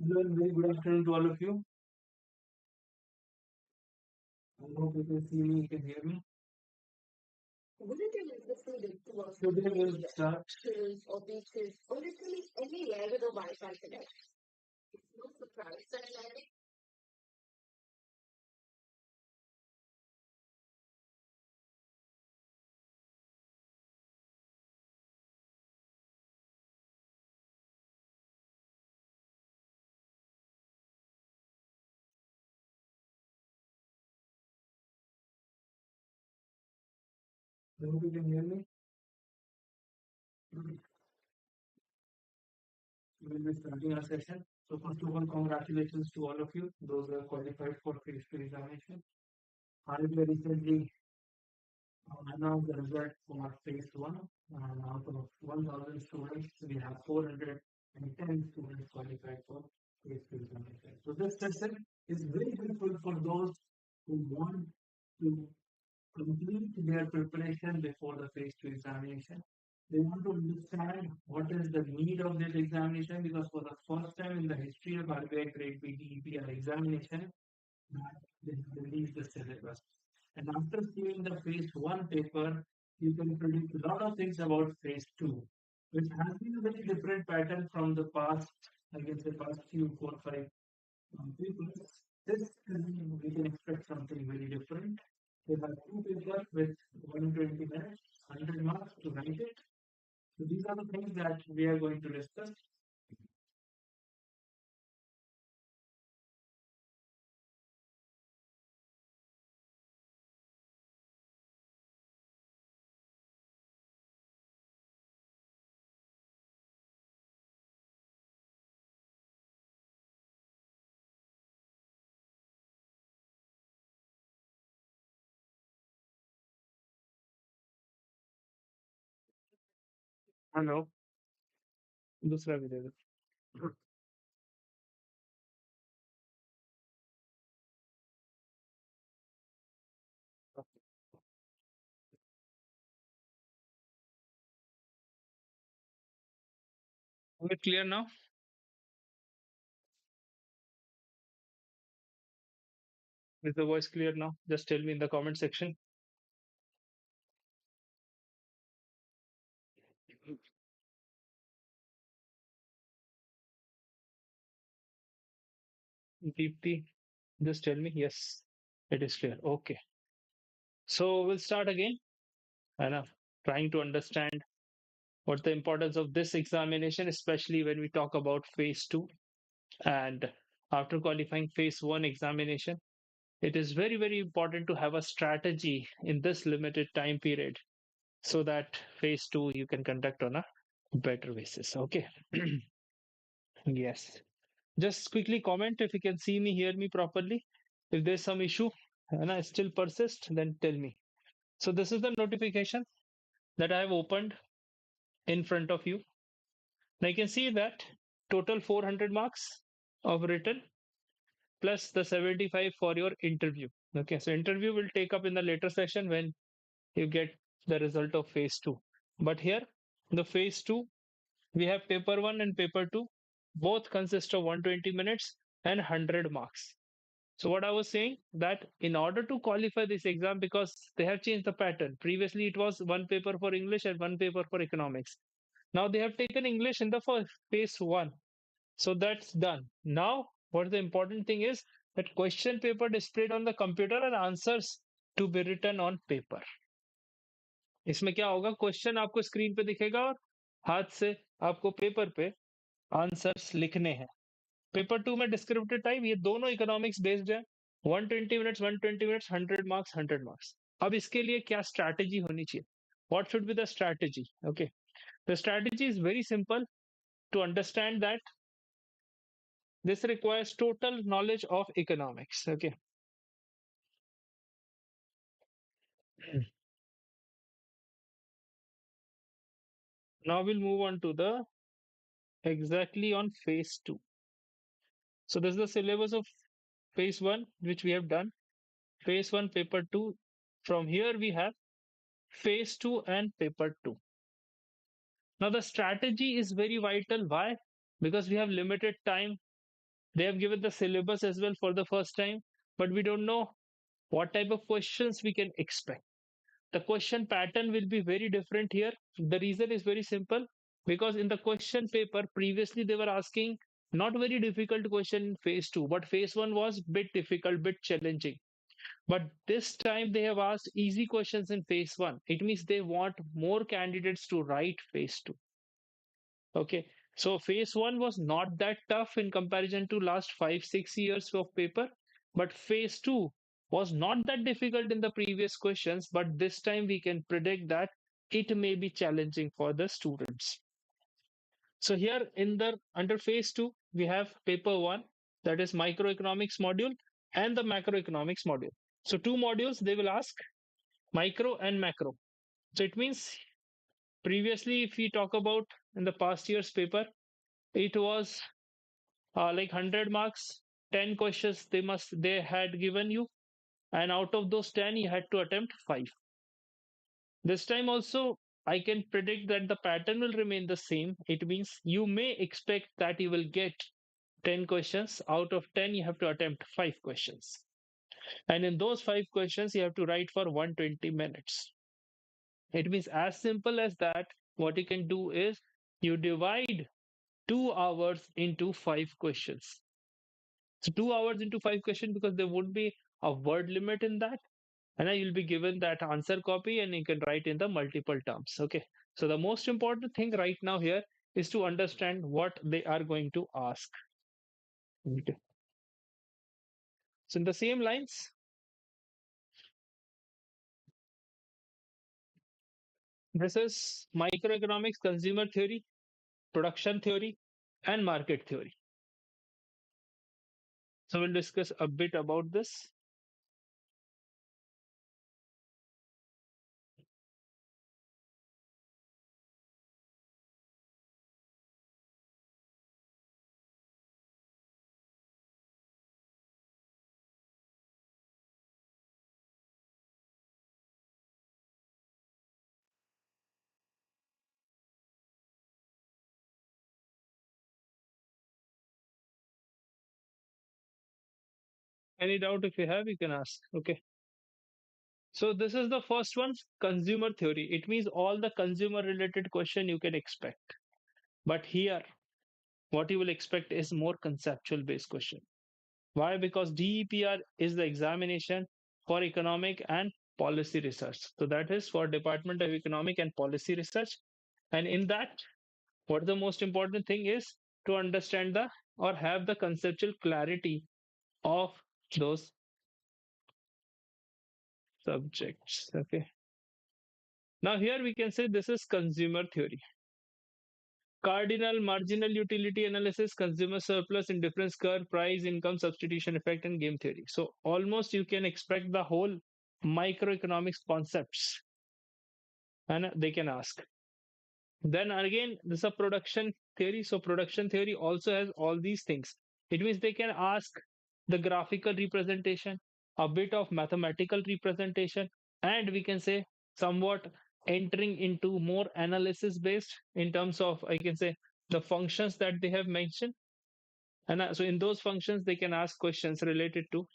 Hello and very good afternoon to all of you. I hope you can see me, you can hear me. Wouldn't it be interesting to work Today we'll start. hills or beaches or literally anywhere with a Wi-Fi connection? It's no surprise that landing I hope you can hear me. We'll be starting our session. So first of all, congratulations to all of you, those who are qualified for phase 2 examination. RBI recently announced the result for phase 1. Out of 1,000 students, we have 410 students qualified for phase 2 examination. So this session is very helpful for those who want to complete their preparation before the phase 2 examination. They want to understand what is the need of this examination, because for the first time in the history of RBI Grade B DEPR examination, that they have released the syllabus. And after seeing the phase 1 paper, you can predict a lot of things about phase 2, which has been a very different pattern from the past, I guess the past few 4 or 5 papers. This time we can expect something very different. They have two papers with 120 minutes, 100 marks to write it. So these are the things that we are going to discuss. Hello दूसरा भी दे दो Is it clear now? Is the voice clear now? Just tell me in the comment section. Deepti, just tell me. Yes, it is clear. Okay. So we'll start again. And trying to understand what the importance of this examination, especially when we talk about phase 2. And after qualifying phase 1 examination, it is very, very important to have a strategy in this limited time period so that phase 2 you can conduct on a better basis. Okay. Yes. Just quickly comment if you can see me, hear me properly. If there's some issue and I still persist, then tell me. So this is the notification that I have opened in front of you. Now you can see that total 400 marks of written plus the 75 for your interview. Okay, so interview will take up in the later session when you get the result of phase 2. But here, the phase 2, we have paper 1 and paper 2. Both consist of 120 minutes and 100 marks. So what I was saying that in order to qualify this exam, because they have changed the pattern. Previously, it was one paper for English and one paper for economics. Now they have taken English in the first phase 1. So that's done. Now, what the important thing is that question paper displayed on the computer and answers to be written on paper. इसमें क्या होगा, question आपको screen पे दिखेगा और हाथ से आपको पेपर पे आंसर्स लिखने हैं. पेपर 2 में डिस्क्रिप्टिव टाइप, ये दोनों इकोनॉमिक्स बेस्ड है. 120 मिनट्स 120 मिनट्स 100 मार्क्स 100 मार्क्स. अब इसके लिए क्या स्ट्रैटेजी होनी चाहिए? What should be the strategy? Okay, the strategy is very simple. To understand that, this requires total knowledge of economics. Okay. Now we'll move on to the exactly on phase 2. So this is the syllabus of phase 1 which we have done. Phase 1 paper 2. From here we have phase 2 and paper 2. Now the strategy is very vital. Why? Because we have limited time They have given the syllabus as well for the first time, but we don't know what type of questions we can expect. The question pattern will be very different here. The reason is very simple, because in the question paper previously they were asking not very difficult question in phase 2, but phase 1 was bit difficult, bit challenging. But this time they have asked easy questions in phase 1. It means they want more candidates to write phase 2. Okay. So phase 1 was not that tough in comparison to last 5 6 years of paper, but phase 2 was not that difficult in the previous questions, but this time we can predict that it may be challenging for the students. So here in the under phase 2 we have paper 1, that is microeconomics module, and the macroeconomics module. So two modules they will ask, micro and macro. So it means previously if we talk about in the past year's paper, it was like 100 marks, 10 questions they had given you, and out of those 10 you had to attempt 5. This time also I can predict that the pattern will remain the same. It means you may expect that you will get 10 questions. Out of 10 you have to attempt 5 questions, and in those 5 questions you have to write for 120 minutes. It means as simple as that. What you can do is you divide 2 hours into 5 questions. So 2 hours into 5 questions, because there would be a word limit in that, and then you'll be given that answer copy and you can write in the multiple terms. Okay. So the most important thing right now here is to understand what they are going to ask. Okay. So in the same lines, this is microeconomics, consumer theory, production theory, and market theory. So we'll discuss a bit about this. Any doubt if you have, you can ask. Okay. So this is the first one, consumer theory. It means all the consumer related question you can expect. But here, what you will expect is more conceptual based question. Why? Because DEPR is the examination for economic and policy research. So that is for Department of Economic and Policy Research. And in that, what the most important thing is to understand the or have the conceptual clarity of those subjects. Okay. Now here we can say this is consumer theory. Cardinal marginal utility analysis, consumer surplus, indifference curve, price, income, substitution effect, and game theory. So almost you can expect the whole microeconomics concepts, and they can ask. Then again, this is a production theory. So production theory also has all these things. It means they can ask the graphical representation, a bit of mathematical representation, and we can say somewhat entering into more analysis based in terms of, I can say, the functions that they have mentioned. And so in those functions, they can ask questions related to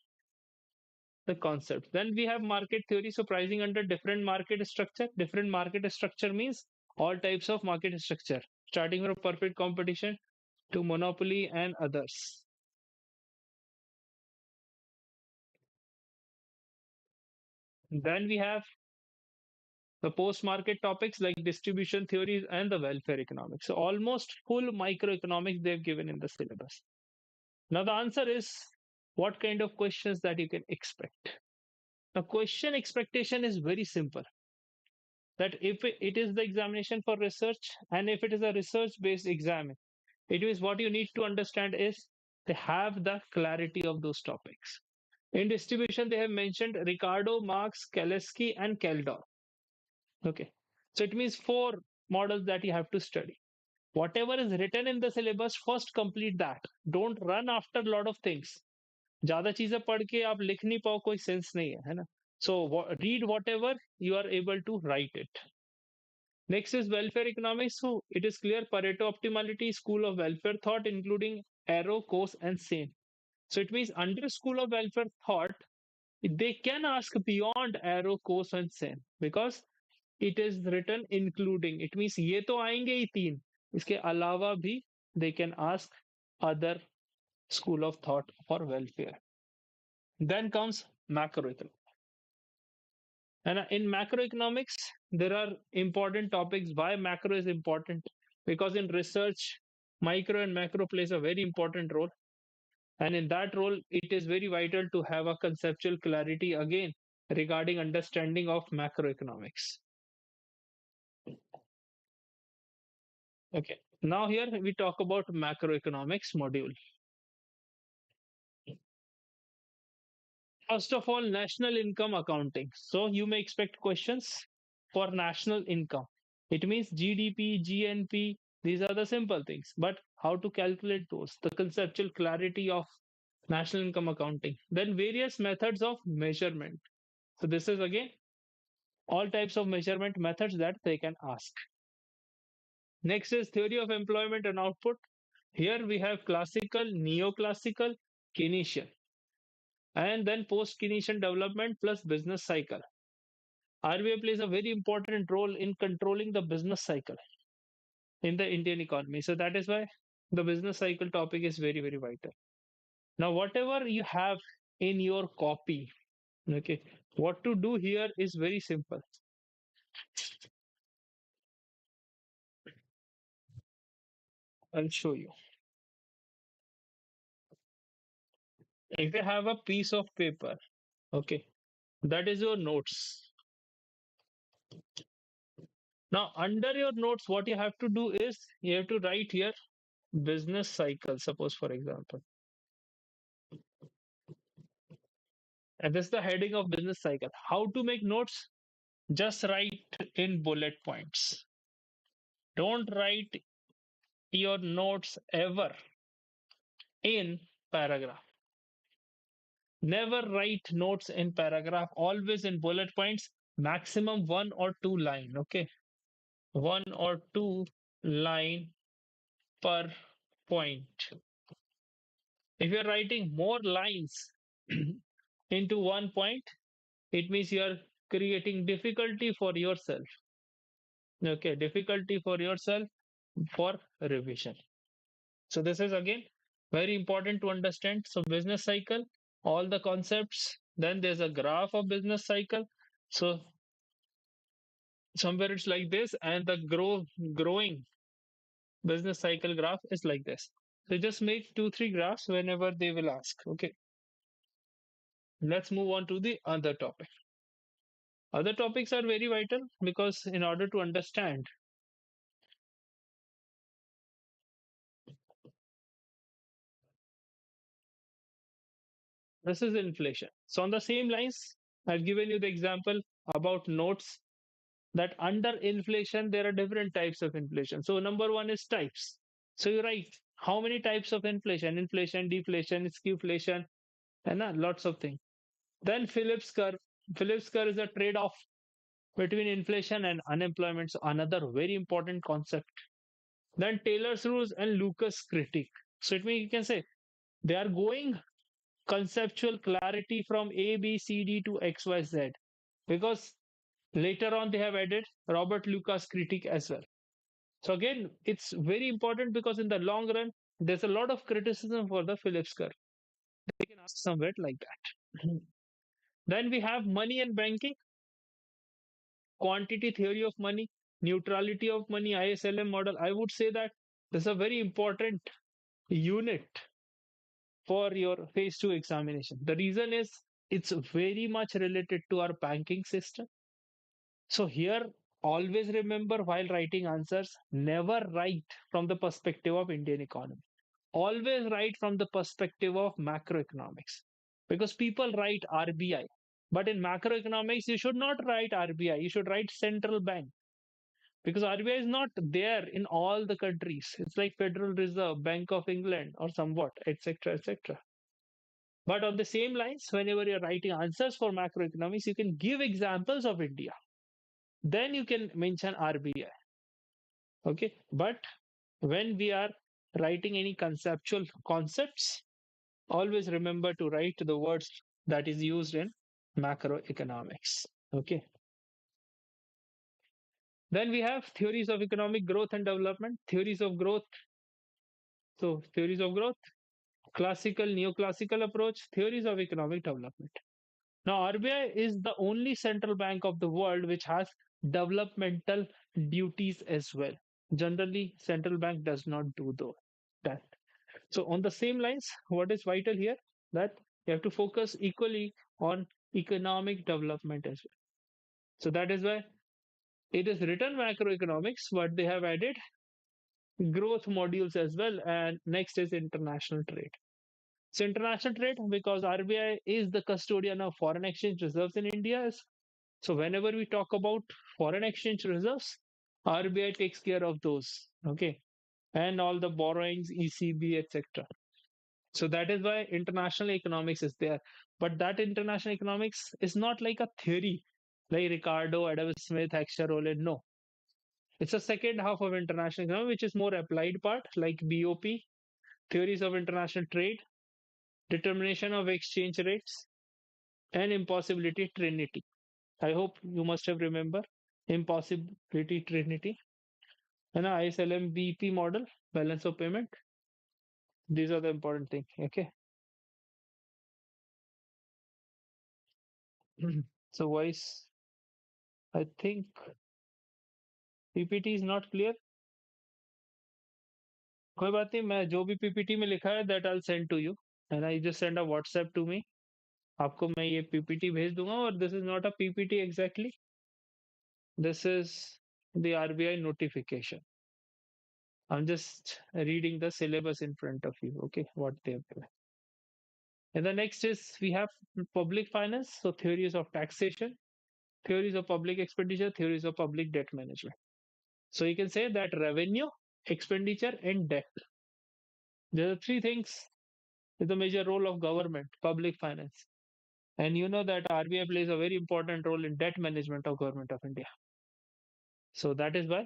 the concept. Then we have market theory. So pricing under different market structure. Different market structure means all types of market structure, starting from perfect competition to monopoly and others. Then we have the post-market topics like distribution theories and the welfare economics. So almost full microeconomics they've given in the syllabus. Now the answer is what kind of questions that you can expect. Now question expectation is very simple. That if it is the examination for research and if it is a research based exam, it is what you need to understand is they have the clarity of those topics. In distribution, they have mentioned Ricardo, Marx, Kaleski, and Keldor. Okay. So it means 4 models that you have to study. Whatever is written in the syllabus, first complete that. Don't run after a lot of things. ज्यादा चीजें पढ़ के आप लिख नहीं पाओ कोई sense नहीं है ना. So read whatever you are able to write it. Next is welfare economics. So it is clear Pareto optimality, school of welfare thought, including arrow, course, and sane. So it means under school of welfare thought, they can ask beyond arrow, course, and sane because it is written including. It means ये तो आएंगे ही तीन, इसके अलावा भी they can ask other school of thought for welfare. Then comes macroeconomics. And in macroeconomics, there are important topics. Why macro is important? Because in research, micro and macro plays a very important role. And in that role, it is very vital to have a conceptual clarity again regarding understanding of macroeconomics. Okay. Now here we talk about macroeconomics module. First of all, national income accounting. So you may expect questions for national income. It means GDP, GNP, these are the simple things. But how to calculate those? The conceptual clarity of national income accounting. Then various methods of measurement. So this is again all types of measurement methods that they can ask. Next is theory of employment and output. Here we have classical, neoclassical, Keynesian, and then post-Keynesian development plus business cycle. RBI plays a very important role in controlling the business cycle in the Indian economy. So that is why the business cycle topic is very, very vital. Now, whatever you have in your copy, okay, what to do here is very simple. I'll show you. If you have a piece of paper, okay, that is your notes. Now, under your notes, what you have to do is you have to write here business cycle, suppose for example. And this is the heading of business cycle. How to make notes? Just write in bullet points. Don't write your notes ever in paragraph. Never write notes in paragraph, always in bullet points, maximum 1 or 2 line. Okay. 1 or 2 line per point. If you're writing more lines into 1 point, it means you're creating difficulty for yourself. Okay, difficulty for yourself for revision. So this is again very important to understand. So business cycle, all the concepts, then there's a graph of business cycle. So somewhere it's like this, and the growing business cycle graph is like this. So just make 2-3 graphs whenever they will ask. Okay. Let's move on to the other topic. Other topics are very vital because in order to understand, this is inflation. So on the same lines, I've given you the example about notes that under inflation, there are different types of inflation. So number one is types. So you write how many types of inflation, inflation, deflation, skewflation, and lots of things. Then Phillips curve. Phillips curve is a trade-off between inflation and unemployment. So another very important concept. Then Taylor's rules and Lucas critique. So it means you can say they are going conceptual clarity from A, B, C, D to X, Y, Z. Because later on they have added Robert Lucas critique as well. So again, it's very important because in the long run, there's a lot of criticism for the Phillips curve. They can ask somewhere like that. Then we have money and banking, quantity theory of money, neutrality of money, ISLM model. I would say that this is a very important unit for your phase 2 examination. The reason is it's very much related to our banking system. So here, always remember while writing answers, never write from the perspective of Indian economy. Always write from the perspective of macroeconomics. Because people write RBI. But in macroeconomics, you should not write RBI. You should write central bank. Because RBI is not there in all the countries. It's like Federal Reserve, Bank of England, or somewhat, etc., etc. But on the same lines, whenever you're writing answers for macroeconomics, you can give examples of India. Then you can mention RBI. Okay. But when we are writing any conceptual concepts, always remember to write the words that is used in macroeconomics. Okay. Then we have theories of economic growth and development. Theories of growth. So theories of growth, classical, neoclassical approach, theories of economic development. Now, RBI is the only central bank of the world which has developmental duties as well. Generally, central bank does not do that. So, on the same lines, what is vital here that you have to focus equally on economic development as well. So that is why it is written macroeconomics, but they have added growth modules as well. And next is international trade. So international trade, because RBI is the custodian of foreign exchange reserves in India. So whenever we talk about foreign exchange reserves, RBI takes care of those. Okay. And all the borrowings, ECB, etc. So that is why international economics is there. But that international economics is not like a theory, like Ricardo, Adam Smith, Hector Rollin. No. It's a second half of international economics, which is more applied part, like BOP, theories of international trade, determination of exchange rates, and impossibility trinity. I hope you must have remember impossibility trinity and ISLM BP model, balance of payment. These are the important things. Okay. So voice, I think PPT is not clear. कोई बात नहीं, मैं जो भी PPT में लिखा है that I'll send to you and I just send a WhatsApp to me. आपको मैं ये PPT भेज दूंगा और this is not a PPT exactly. This is the RBI notification. I'm just reading the syllabus in front of you. Okay, what they have given. And the next is we have public finance, so theories of taxation, theories of public expenditure, theories of public debt management. So you can say that revenue, expenditure, and debt. There are three things is the major role of government, public finance. And you know that RBI plays a very important role in debt management of government of India. So that is why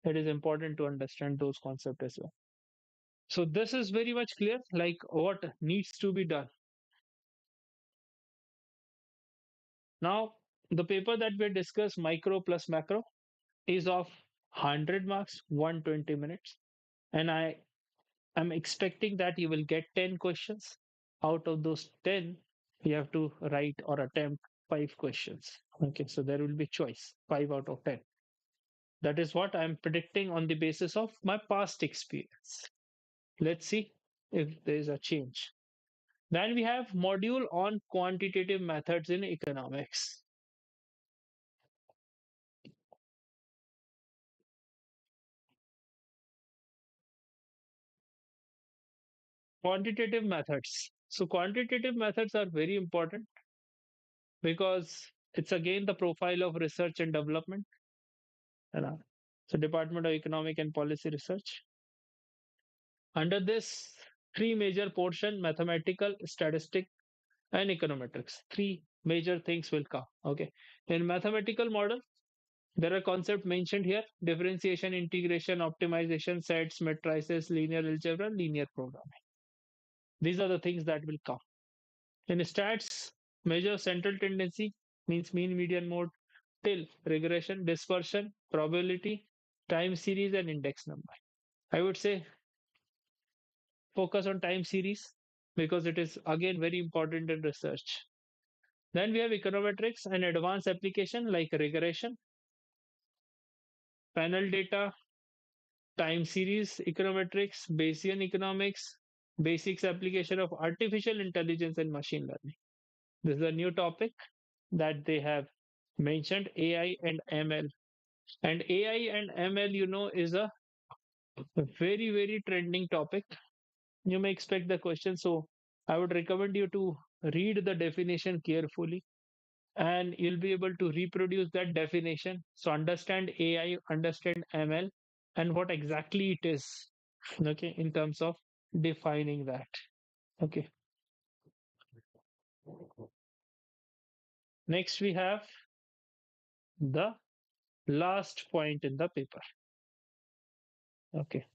it is important to understand those concepts as well. So this is very much clear, like what needs to be done. Now, the paper that we discussed, micro plus macro, is of 100 marks, 120 minutes. And I am expecting that you will get 10 questions. Out of those 10, you have to write or attempt 5 questions. Okay, so there will be choice 5 out of 10. That is what I'm predicting on the basis of my past experience. Let's see if there is a change. Then we have module on quantitative methods in economics. Quantitative methods. So quantitative methods are very important because it's again the profile of research and development. So Department of Economic and Policy Research. Under this, three major portion: mathematical, statistic, and econometrics. Three major things will come. Okay. In mathematical model, there are concepts mentioned here: differentiation, integration, optimization, sets, matrices, linear algebra, linear programming. These are the things that will come. In stats, measure central tendency, means mean, median, mode, till regression, dispersion, probability, time series, and index number. I would say focus on time series because it is again very important in research. Then we have econometrics and advanced application like regression, panel data, time series econometrics, Bayesian economics, basics application of artificial intelligence and machine learning. This is a new topic that they have mentioned, AI and ML. And AI and ML, is a very, very trending topic. You may expect the question. So I would recommend you to read the definition carefully and you'll be able to reproduce that definition. So understand AI, understand ML, and what exactly it is. Okay, in terms of defining that. Okay. Next, we have the last point in the paper. Okay.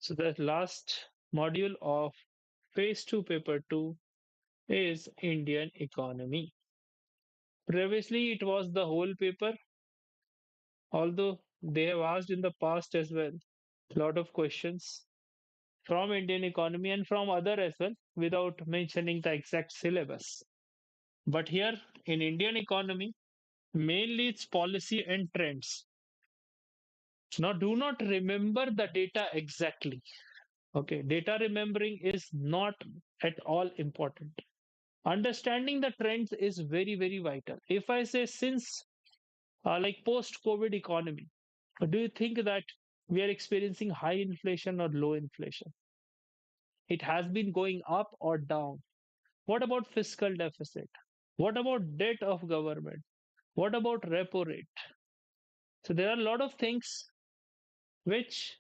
So the last module of phase 2 paper 2 is Indian economy. Previously it was the whole paper, although they have asked in the past as well a lot of questions from Indian economy and from other as well without mentioning the exact syllabus. But here in Indian economy, mainly it's policy and trends. Now do not remember the data exactly. Okay, data remembering is not at all important. Understanding the trends is very, very vital. If I say since like post COVID economy, do you think that we are experiencing high inflation or low inflation? It has been going up or down. What about fiscal deficit? What about debt of government? What about repo rate? So there are a lot of things which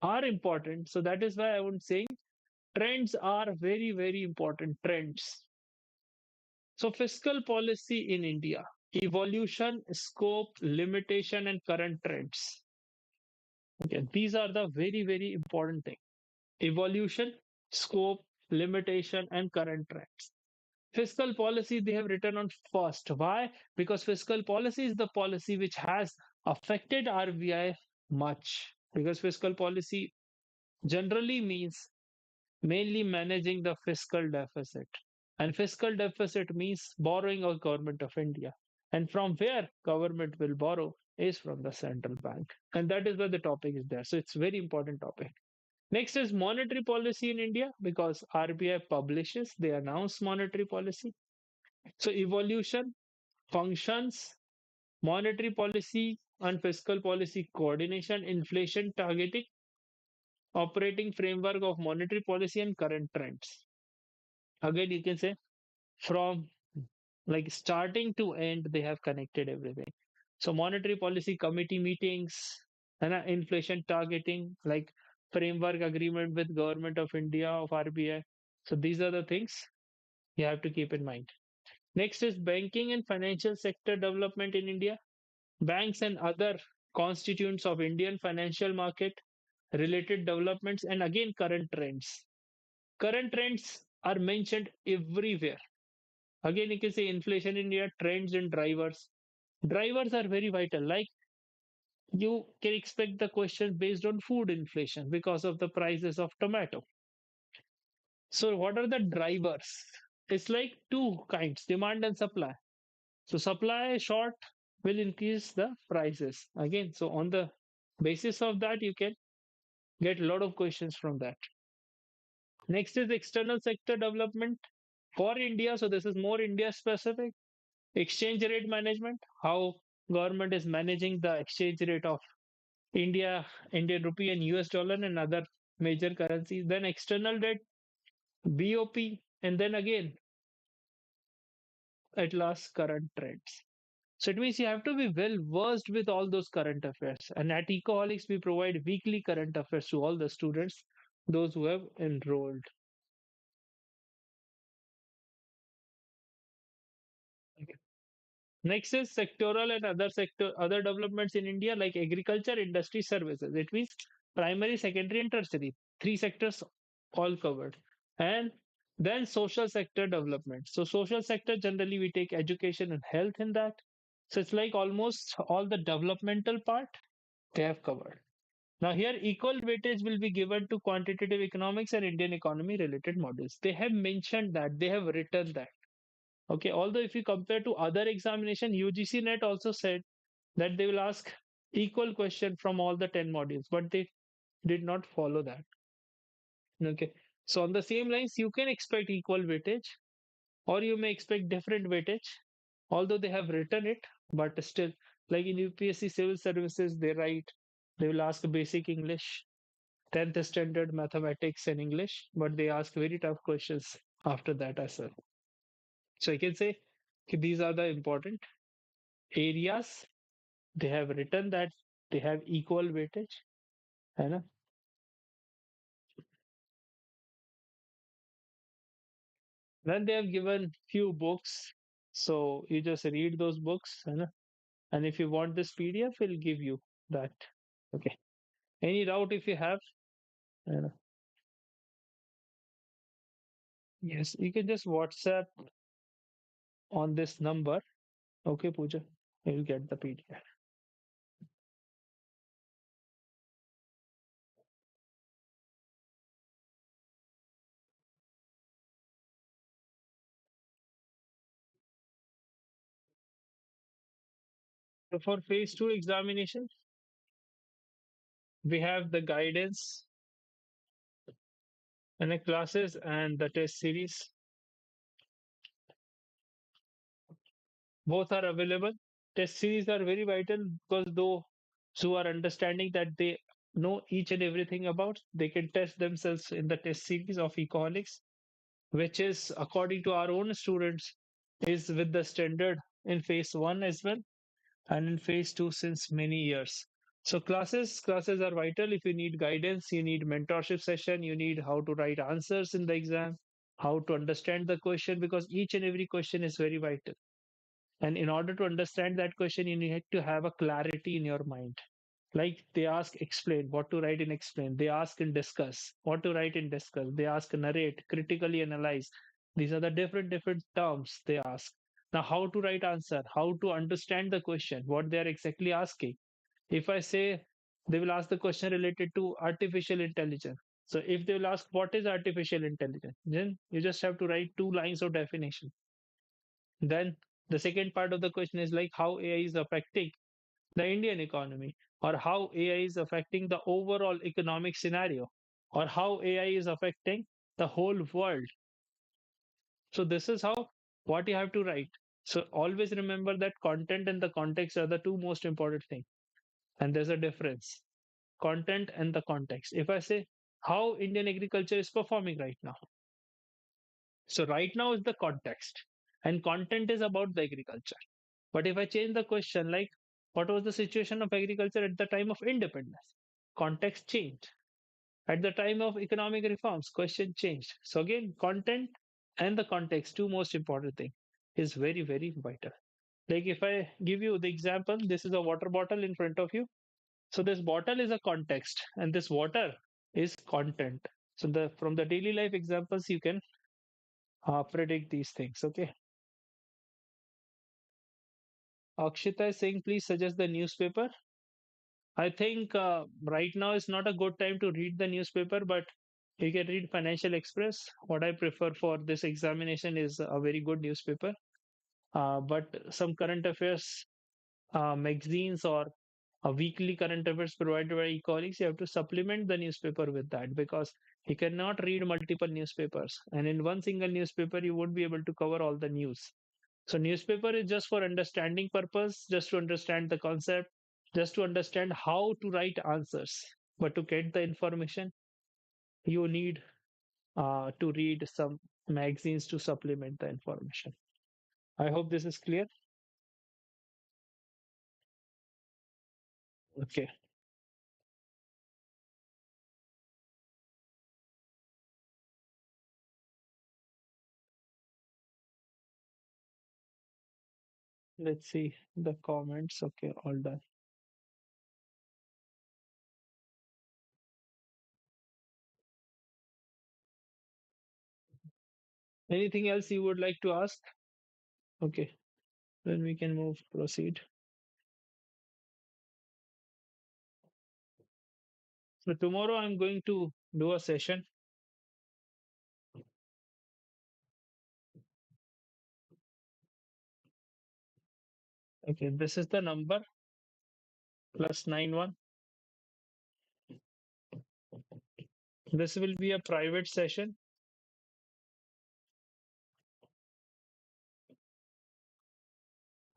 are important. So that is why I would say trends are very, very important. Trends. So fiscal policy in India, evolution, scope, limitation, and current trends. Okay, these are the very, very important things. Evolution, scope, limitation, and current trends. Fiscal policy they have written on first. Why? Because fiscal policy is the policy which has affected RBI much. Because fiscal policy generally means mainly managing the fiscal deficit. And fiscal deficit means borrowing of government of India. And from where government will borrow is from the central bank. And that is where the topic is there. So it's very important topic. Next is monetary policy in India because RBI publishes, they announce monetary policy. So evolution, functions, monetary policy and fiscal policy coordination, inflation targeting, operating framework of monetary policy and current trends. Again, you can say from like starting to end, they have connected everything. So monetary policy committee meetings and inflation targeting, like framework agreement with government of India of RBI. So these are the things you have to keep in mind. Next is banking and financial sector development in India. Banks and other constituents of Indian financial market, related developments, and again current trends. Current trends are mentioned everywhere. Again, you can say inflation in India, trends and drivers. Drivers are very vital. Like you can expect the question based on food inflation because of the prices of tomato. So, what are the drivers? It's like two kinds, demand and supply. So, supply short will increase the prices. Again, so on the basis of that, you can get a lot of questions from that. Next is external sector development for India. So, this is more India specific. Exchange rate management, how government is managing the exchange rate of India, Indian rupee and US dollar and other major currencies. Then external debt, BOP, and then again at last current trends. So it means you have to be well versed with all those current affairs. And at Ecoholics, we provide weekly current affairs to all the students, those who have enrolled. Okay. Next is sectoral and other developments in India like agriculture, industry, services. It means primary, secondary, and tertiary. Three sectors all covered. And then social sector development. So social sector generally we take education and health in that. So it's like almost all the developmental part they have covered. Now here equal weightage will be given to quantitative economics and Indian economy related modules. They have mentioned that, they have written that. Okay, although if you compare to other examination, UGC NET also said that they will ask equal question from all the 10 modules, but they did not follow that. Okay, so on the same lines, you can expect equal weightage or you may expect different weightage, although they have written it, but still, like in UPSC civil services, they will ask basic English, 10th standard mathematics and English, but they ask very tough questions after that as well. So I can say these are the important areas. They have written that they have equal weightage. है ना? Then they have given few books. So you just read those books. है ना? And if you want this PDF, we'll give you that. Okay. Any doubt if you have? And yes, you can just WhatsApp on this number. Okay, Pooja, you'll get the PDF. So for phase two examination, we have the guidance and the classes and the test series. Both are available. Test series are very vital because those who are understanding that they know each and everything about, they can test themselves in the test series of Ecoholics, which is according to our own students, is with the standard in phase one as well and in phase two since many years. So classes are vital. If you need guidance, you need mentorship session, you need how to write answers in the exam, how to understand the question, because each and every question is very vital. And in order to understand that question, you need to have a clarity in your mind. Like they ask explain, what to write in explain. They ask in discuss, what to write in discuss. They ask narrate, critically analyze. These are the different terms they ask. Now, how to write answer, how to understand the question, what they are exactly asking. If I say they will ask the question related to artificial intelligence. So if they will ask what is artificial intelligence, then you just have to write 2 lines of definition. Then the second part of the question is like how AI is affecting the Indian economy, or how AI is affecting the overall economic scenario, or how AI is affecting the whole world. So this is how what you have to write. So always remember that content and the context are the two most important things. And there's a difference. Content and the context. If I say how Indian agriculture is performing right now. So right now is the context. And content is about the agriculture. But if I change the question, like what was the situation of agriculture at the time of independence? Context changed. At the time of economic reforms, question changed. So again, content and the context, two most important thing, is very, very vital. Like if I give you the example, this is a water bottle in front of you. So this bottle is a context and this water is content. So the from the daily life examples, you can predict these things. Okay. Akshita is saying, please suggest the newspaper. I think right now is not a good time to read the newspaper, but you can read Financial Express. What I prefer for this examination is a very good newspaper. But some current affairs magazines or a weekly current affairs provided by e-colleagues, you have to supplement the newspaper with that because you cannot read multiple newspapers. And in one single newspaper, you won't be able to cover all the news. So newspaper is just for understanding purpose, just to understand the concept, just to understand how to write answers. But to get the information, you need to read some magazines to supplement the information. I hope this is clear. Okay, let's see the comments. Okay, all done. Anything else you would like to ask? Okay, then we can move, proceed. So tomorrow I'm going to do a session. Okay, this is the number +91. This will be a private session.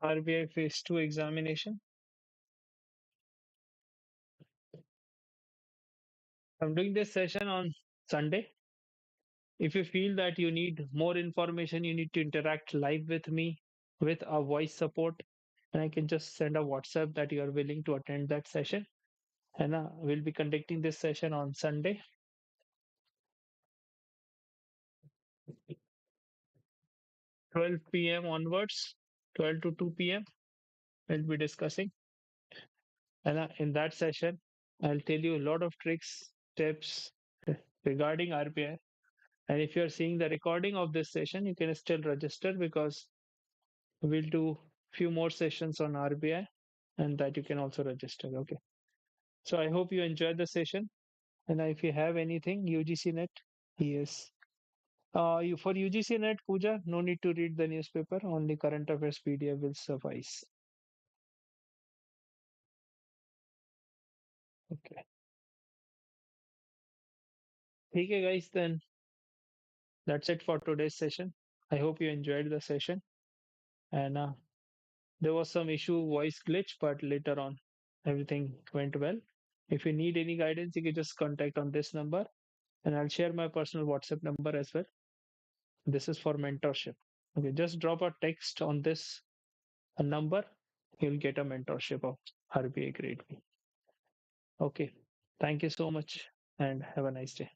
RBI phase 2 examination. I'm doing this session on Sunday. If you feel that you need more information, you need to interact live with me with a voice support, and I can just send a WhatsApp that you are willing to attend that session. And we'll be conducting this session on Sunday, 12 p.m. onwards, 12 to 2 p.m. We'll be discussing. And in that session, I'll tell you a lot of tricks, tips, regarding RBI. And if you're seeing the recording of this session, you can still register because we'll do few more sessions on RBI and that you can also register. Okay. So I hope you enjoyed the session. And if you have anything, UGC NET, yes. You for UGC NET, Pooja, no need to read the newspaper. Only current affairs PDF will suffice. Okay. Okay, guys. Then that's it for today's session. I hope you enjoyed the session. And there was some issue, voice glitch, but later on, everything went well. If you need any guidance, you can just contact on this number, and I'll share my personal WhatsApp number as well. This is for mentorship. Okay, just drop a text on this number. You'll get a mentorship of RBA Grade B. Okay, thank you so much, and have a nice day.